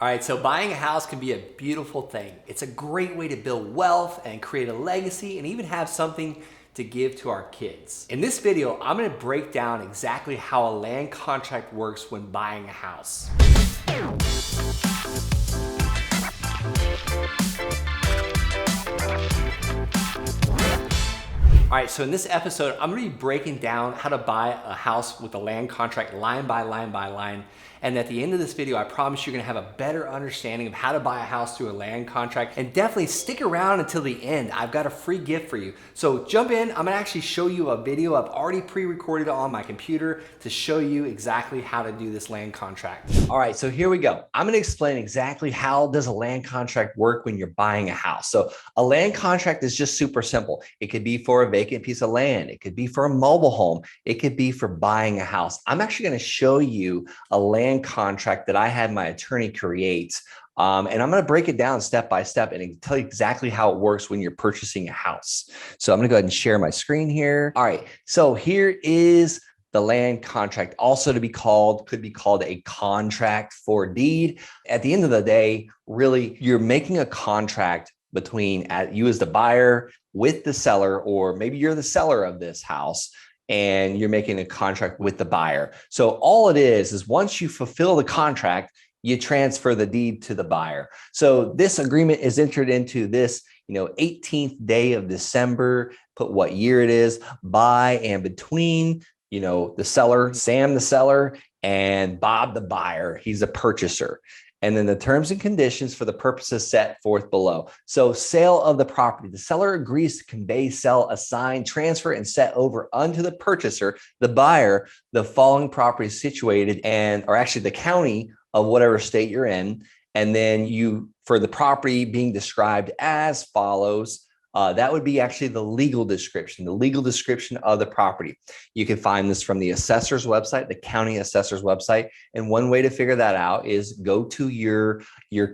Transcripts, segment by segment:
All right, so buying a house can be a beautiful thing. It's a great way to build wealth and create a legacy and even have something to give to our kids. In this video, I'm gonna break down exactly how a land contract works when buying a house. All right, so in this episode, I'm gonna be breaking down how to buy a house with a land contract line by line by line. And at the end of this video, I promise you're gonna have a better understanding of how to buy a house through a land contract. And definitely stick around until the end. I've got a free gift for you. So jump in, I'm gonna actually show you a video I've already pre-recorded on my computer to show you exactly how to do this land contract. All right, so here we go. I'm gonna explain exactly how does a land contract work when you're buying a house. So a land contract is just super simple. It could be for a vacant piece of land. It could be for a mobile home. It could be for buying a house. I'm actually going to show you a land contract that I had my attorney create. And I'm going to break it down step by step and tell you exactly how it works when you're purchasing a house. So I'm going to go ahead and share my screen here. All right. So here is the land contract, also could be called a contract for deed. At the end of the day, really, you're making a contract between you as the buyer with the seller, or maybe you're the seller of this house and you're making a contract with the buyer. So all it is once you fulfill the contract, you transfer the deed to the buyer. So this agreement is entered into this, 18th day of December, put what year it is, by and between, the seller, Sam the seller, and Bob the buyer. He's a purchaser. And then the terms and conditions for the purposes set forth below. So sale of the property. The seller agrees to convey, sell, assign, transfer, and set over unto the purchaser, the buyer, the following properties situated or actually the county of whatever state you're in. And then for the property being described as follows, that would be actually the legal description of the property. You can find this from the assessor's website, the county assessor's website. And one way to figure that out is go to your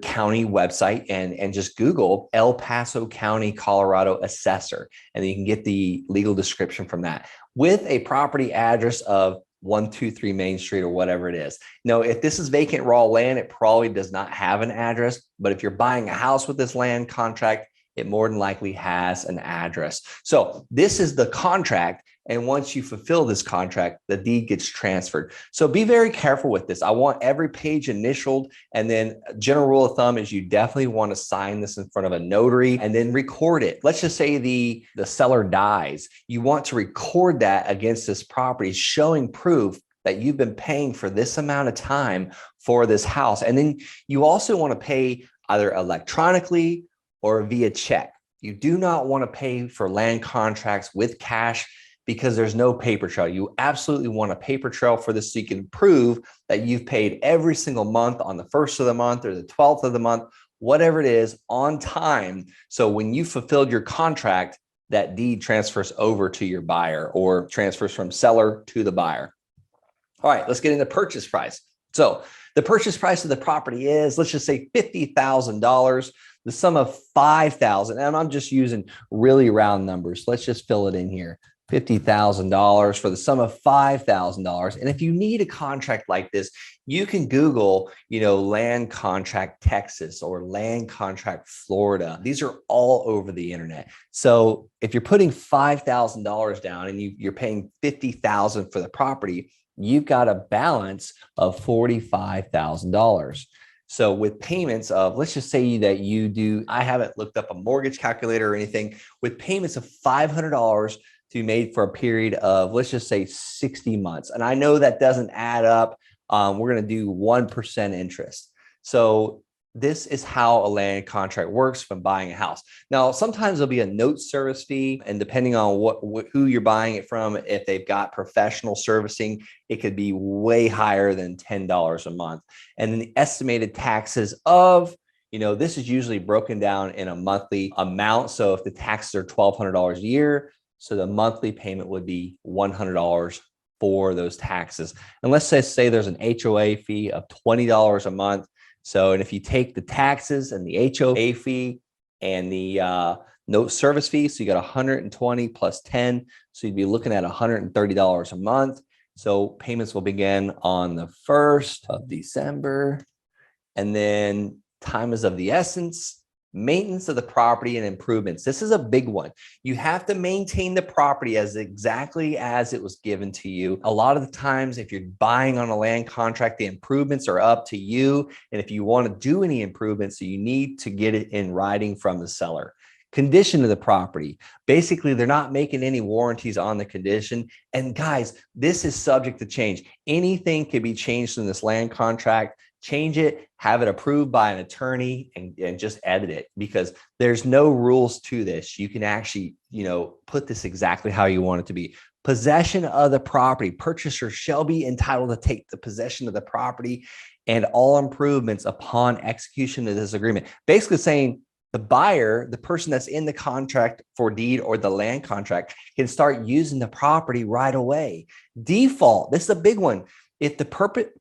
county website and just Google El Paso County, Colorado assessor. And then you can get the legal description from that with a property address of 123 Main Street or whatever it is. Now, if this is vacant raw land, it probably does not have an address. But if you're buying a house with this land contract, it more than likely has an address. So this is the contract. And once you fulfill this contract, the deed gets transferred. So be very careful with this. I want every page initialed. And then a general rule of thumb is you definitely want to sign this in front of a notary and then record it. Let's just say the seller dies. You want to record that against this property, showing proof that you've been paying for this amount of time for this house. And then you also want to pay either electronically or via check. You do not want to pay for land contracts with cash because there's no paper trail. You absolutely want a paper trail for this so you can prove that you've paid every single month on the 1st of the month or the 12th of the month, whatever it is, on time. So when you fulfilled your contract, that deed transfers over to your buyer or transfers from seller to the buyer. All right, let's get into purchase price. So the purchase price of the property is, let's just say $50,000. The sum of $5,000, and I'm just using really round numbers. Let's just fill it in here. $50,000 for the sum of $5,000. And if you need a contract like this, you can Google, land contract Texas or land contract Florida. These are all over the internet. So if you're putting $5,000 down and you're paying $50,000 for the property, you've got a balance of $45,000. So with payments of, let's just say that I haven't looked up a mortgage calculator or anything, with payments of $500 to be made for a period of, let's just say 60 months. And I know that doesn't add up. We're going to do 1% interest. So this is how a land contract works when buying a house. Now, sometimes there'll be a note service fee, and depending on who you're buying it from, if they've got professional servicing, it could be way higher than $10 a month. And then the estimated taxes of, this is usually broken down in a monthly amount. So if the taxes are $1,200 a year, so the monthly payment would be $100 for those taxes. And let's say there's an HOA fee of $20 a month. So, and if you take the taxes and the HOA fee and the note service fee, so you got 120 plus 10. So you'd be looking at $130 a month. So payments will begin on the 1st of December. And then time is of the essence, maintenance of the property and improvements. This is a big one. You have to maintain the property as exactly as it was given to you. A lot of the times, if you're buying on a land contract, the improvements are up to you. And if you want to do any improvements, you need to get it in writing from the seller. Condition of the property. Basically, they're not making any warranties on the condition. And guys, this is subject to change. Anything can be changed in this land contract. Change it, have it approved by an attorney, and just edit it, because there's no rules to this. You can actually, put this exactly how you want it to be. Possession of the property. Purchaser shall be entitled to take the possession of the property and all improvements upon execution of this agreement. Basically saying the buyer, the person that's in the contract for deed or the land contract, can start using the property right away. Default. This is a big one. If the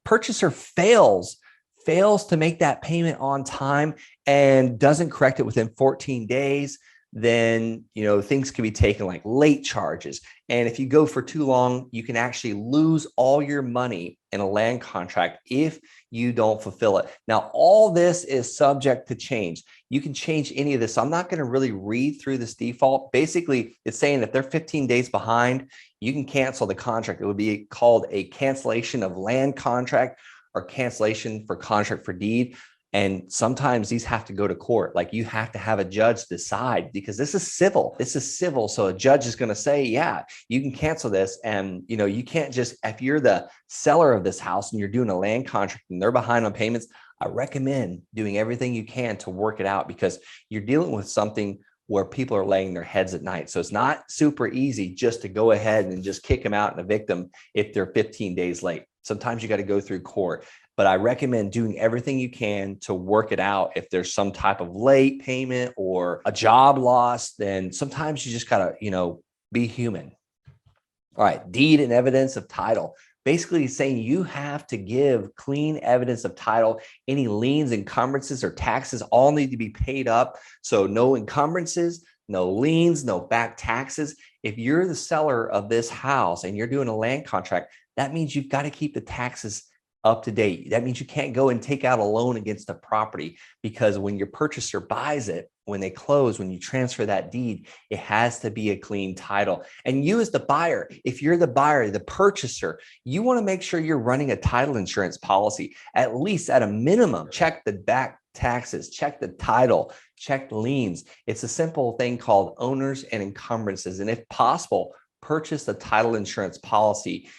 purchaser fails to make that payment on time and doesn't correct it within 14 days, then, things can be taken like late charges. And if you go for too long, you can actually lose all your money in a land contract if you don't fulfill it. Now, all this is subject to change. You can change any of this. So I'm not going to really read through this default. Basically, it's saying if they're 15 days behind, you can cancel the contract. It would be called a cancellation of land contract or cancellation for contract for deed. And sometimes these have to go to court. Like, you have to have a judge decide, because this is civil. This is civil. So a judge is going to say, yeah, you can cancel this. And, you can't just, if you're the seller of this house and you're doing a land contract and they're behind on payments, I recommend doing everything you can to work it out, because you're dealing with something where people are laying their heads at night. So it's not super easy just to go ahead and just kick them out and evict them if they're 15 days late. Sometimes you got to go through court, but I recommend doing everything you can to work it out. If there's some type of late payment or a job loss, then sometimes you just got to, be human. All right. Deed and evidence of title. Basically saying you have to give clean evidence of title. Any liens, encumbrances, or taxes all need to be paid up. So no encumbrances, no liens, no back taxes. If you're the seller of this house and you're doing a land contract, that means you've got to keep the taxes up to date. That means you can't go and take out a loan against the property, because when your purchaser buys it, when they close, when you transfer that deed, it has to be a clean title. And you as the buyer, if you're the buyer, the purchaser, you want to make sure you're running a title insurance policy. At least at a minimum, check the back taxes, check the title, check liens. It's a simple thing called owners and encumbrances. And if possible, purchase a title insurance policy,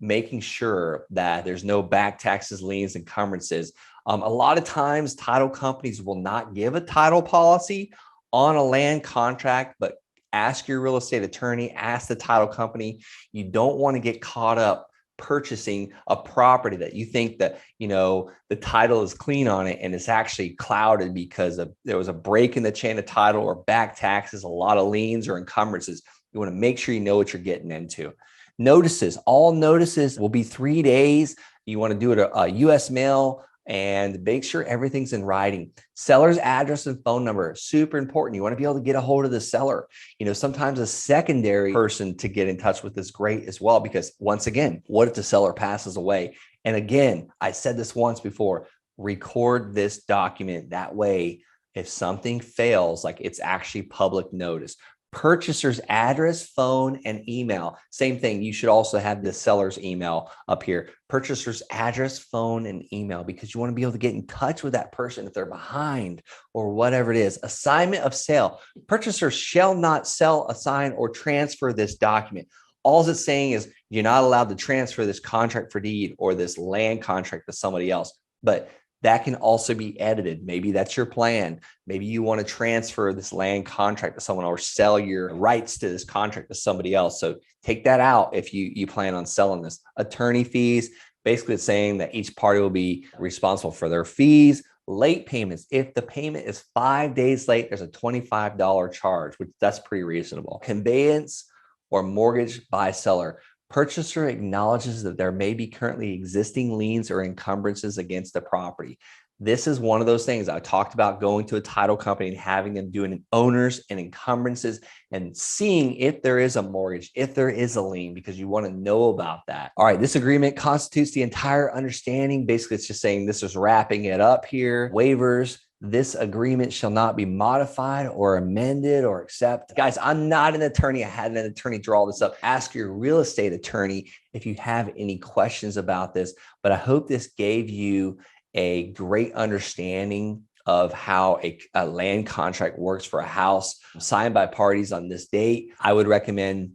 making sure that there's no back taxes, liens, encumbrances. A lot of times title companies will not give a title policy on a land contract, but ask your real estate attorney, ask the title company. You don't want to get caught up purchasing a property that you think that, the title is clean on it and it's actually clouded because there was a break in the chain of title or back taxes, a lot of liens or encumbrances. You want to make sure you know what you're getting into. Notices. All notices will be 3 days. You want to do it a U.S. mail and make sure everything's in writing. Seller's address and phone number, super important. You want to be able to get a hold of the seller. Sometimes a secondary person to get in touch with is great as well, because once again, what if the seller passes away? And again, I said this once before, record this document. That way, if something fails, like, it's actually public notice. Purchaser's address, phone, and email. Same thing. You should also have the seller's email up here. Purchaser's address, phone, and email, because you want to be able to get in touch with that person if they're behind or whatever it is. Assignment of sale. Purchaser shall not sell, assign, or transfer this document. All it's saying is you're not allowed to transfer this contract for deed or this land contract to somebody else. But that can also be edited. Maybe that's your plan. Maybe you want to transfer this land contract to someone or sell your rights to this contract to somebody else. So take that out if you plan on selling this. Attorney fees, basically it's saying that each party will be responsible for their fees. Late payments. If the payment is 5 days late, there's a $25 charge, which that's pretty reasonable. Conveyance or mortgage by seller. Purchaser acknowledges that there may be currently existing liens or encumbrances against the property. This is one of those things I talked about, going to a title company and having them doing owners and encumbrances and seeing if there is a mortgage, if there is a lien, because you want to know about that. All right, this agreement constitutes the entire understanding. Basically, it's just saying this is wrapping it up here. Waivers. This agreement shall not be modified or amended or accepted. Guys, I'm not an attorney. I had an attorney draw this up. Ask your real estate attorney if you have any questions about this. But I hope this gave you a great understanding of how a land contract works for a house signed by parties on this date. I would recommend,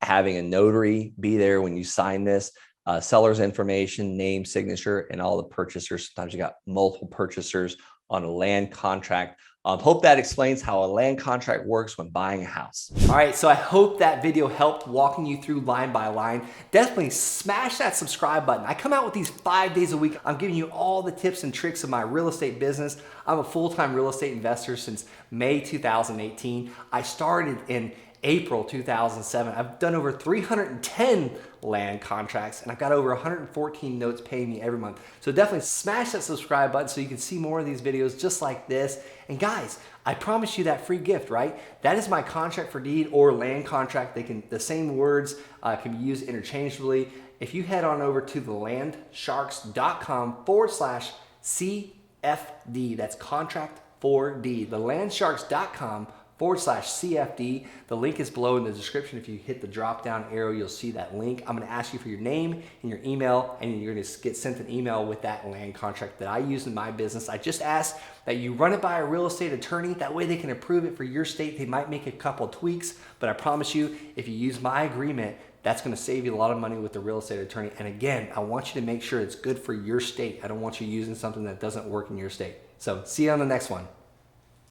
having a notary be there when you sign this. Seller's information, name, signature, and all the purchasers. Sometimes you got multiple purchasers on a land contract. Hope that explains how a land contract works when buying a house. All right, so I hope that video helped walking you through line by line. Definitely smash that subscribe button. I come out with these 5 days a week. I'm giving you all the tips and tricks of my real estate business. I'm a full-time real estate investor since May 2018. I started in April 2007. I've done over 310 land contracts and I've got over 114 notes paying me every month. So definitely smash that subscribe button so you can see more of these videos just like this. And guys, I promise you that free gift, right? That is my contract for deed or land contract. The same words can be used interchangeably. If you head on over to thelandsharks.com/CFD, that's contract for deed, thelandsharks.com/CFD. The link is below in the description. If you hit the drop down arrow, you'll see that link. I'm going to ask you for your name and your email, and you're going to get sent an email with that land contract that I use in my business. I just ask that you run it by a real estate attorney. That way they can approve it for your state. They might make a couple tweaks, but I promise you, if you use my agreement, that's going to save you a lot of money with the real estate attorney. And again, I want you to make sure it's good for your state. I don't want you using something that doesn't work in your state. So see you on the next one.